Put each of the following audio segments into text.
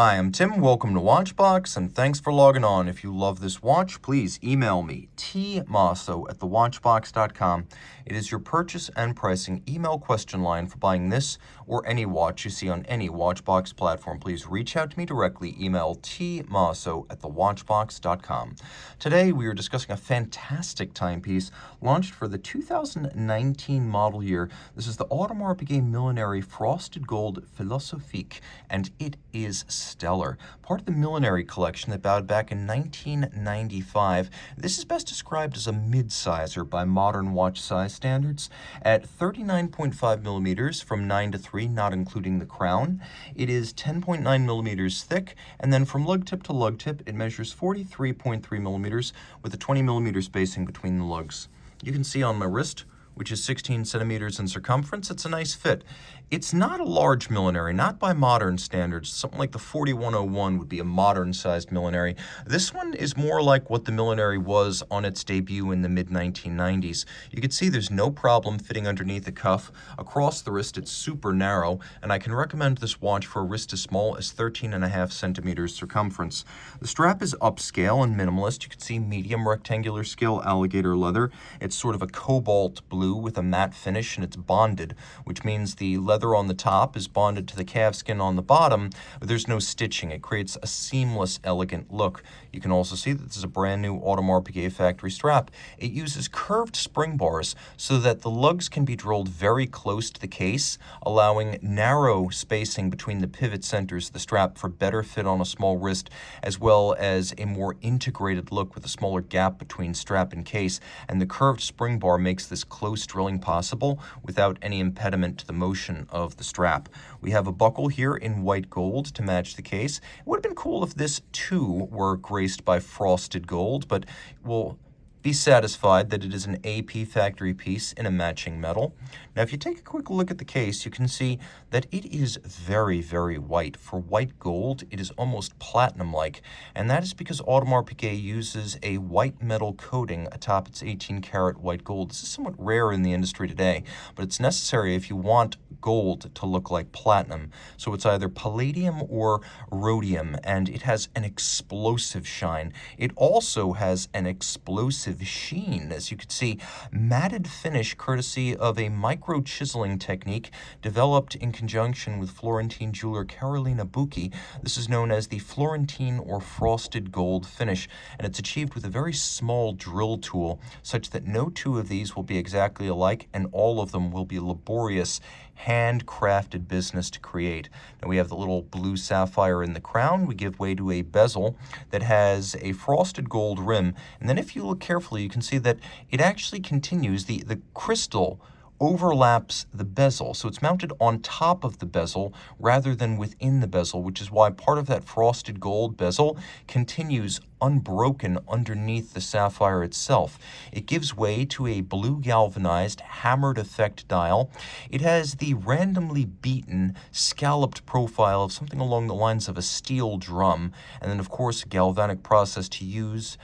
Hi, I'm Tim. Welcome to Watchbox, and thanks for logging on. If you love this watch, please email me, tmosso@thewatchbox.com. It is your purchase and pricing email question line for buying this or any watch you see on any Watchbox platform. Please reach out to me directly. Email tmosso@thewatchbox.com. Today, we are discussing a fantastic timepiece launched for the 2019 model year. This is the Audemars Piguet Millenary Frosted Gold Philosophique, and it is stellar. Part of the Millenary collection that bowed back in 1995. This is best described as a mid-sizer by modern watch size standards at 39.5 millimeters from 9 to 3, not including the crown. It is 10.9 millimeters thick, and then from lug tip to lug tip, it measures 43.3 millimeters with a 20 millimeter spacing between the lugs. You can see on my wrist, which is 16 centimeters in circumference, it's a nice fit. It's not a large millenary, not by modern standards. Something like the 4101 would be a modern-sized millenary. This one is more like what the millenary was on its debut in the mid-1990s. You can see there's no problem fitting underneath the cuff. Across the wrist, it's super narrow, and I can recommend this watch for a wrist as small as 13.5 centimeters circumference. The strap is upscale and minimalist. You can see medium rectangular scale alligator leather. It's sort of a cobalt blue with a matte finish, and it's bonded, which means the leather on the top is bonded to the calfskin on the bottom, but there's no stitching. It creates a seamless, elegant look. You can also see that this is a brand new Audemars Piguet factory strap. It uses curved spring bars so that the lugs can be drilled very close to the case, allowing narrow spacing between the pivot centers of the strap for better fit on a small wrist, as well as a more integrated look with a smaller gap between strap and case. And the curved spring bar makes this close drilling possible without any impediment to the motion of the strap. We have a buckle here in white gold to match the case. It would have been cool if this too were graced by frosted gold, but we'll be satisfied that it is an AP factory piece in a matching metal. Now, if you take a quick look at the case, you can see that it is very, very white. For white gold, it is almost platinum-like, and that is because Audemars Piguet uses a white metal coating atop its 18-karat white gold. This is somewhat rare in the industry today, but it's necessary if you want gold to look like platinum. So it's either palladium or rhodium, and it has an explosive shine. It also has an explosive sheen, as you can see, matted finish courtesy of a micro chiseling technique developed in conjunction with Florentine jeweler Carolina Bucchi. This is known as the Florentine or frosted gold finish, and it's achieved with a very small drill tool such that no two of these will be exactly alike, and all of them will be laborious, handcrafted business to create. Now we have the little blue sapphire in the crown. We give way to a bezel that has a frosted gold rim, and then if you look carefully, you can see that it actually continues. The crystal overlaps the bezel, so it's mounted on top of the bezel rather than within the bezel, which is why part of that frosted gold bezel continues unbroken underneath the sapphire itself. It gives way to a blue galvanized hammered effect dial. It has the randomly beaten scalloped profile of something along the lines of a steel drum, and then of course a galvanic process to use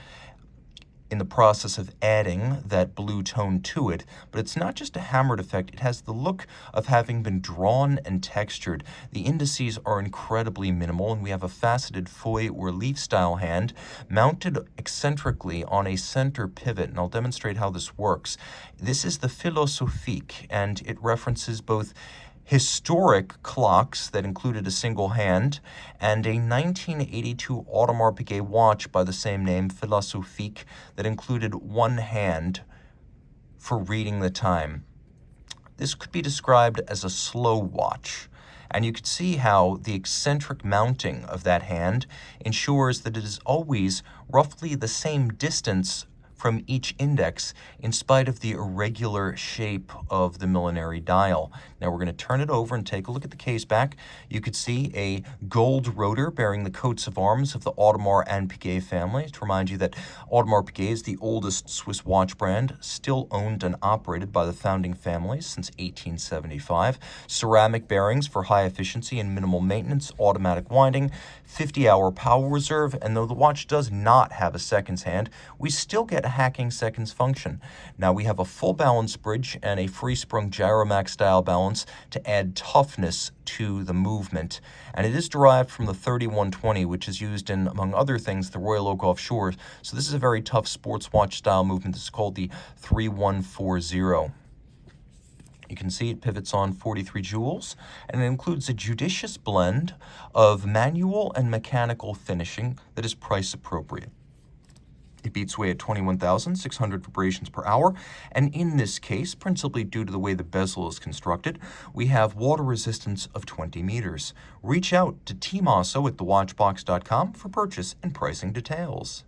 in the process of adding that blue tone to it. But it's not just a hammered effect, it has the look of having been drawn and textured. The indices are incredibly minimal, and we have a faceted feuille or leaf style hand mounted eccentrically on a center pivot, and I'll demonstrate how this works. This is the Philosophique, and it references both historic clocks that included a single hand and a 1982 Audemars Piguet watch by the same name, Philosophique, that included one hand for reading the time. This could be described as a slow watch, and you can see how the eccentric mounting of that hand ensures that it is always roughly the same distance from each index in spite of the irregular shape of the millenary dial. Now we're going to turn it over and take a look at the case back. You could see a gold rotor bearing the coats of arms of the Audemars and Piguet family. To remind you that Audemars Piguet is the oldest Swiss watch brand, still owned and operated by the founding families since 1875. Ceramic bearings for high efficiency and minimal maintenance, automatic winding, 50-hour power reserve, and though the watch does not have a seconds hand, we still get that hacking seconds function. Now we have a full balance bridge and a free sprung gyromax style balance to add toughness to the movement. And it is derived from the 3120, which is used in, among other things, the Royal Oak Offshore. So this is a very tough sports watch style movement. This is called the 3140. You can see it pivots on 43 joules, and it includes a judicious blend of manual and mechanical finishing that is price appropriate. It beats away at 21,600 vibrations per hour, and in this case, principally due to the way the bezel is constructed, we have water resistance of 20 meters. Reach out to Team Mosso at thewatchbox.com for purchase and pricing details.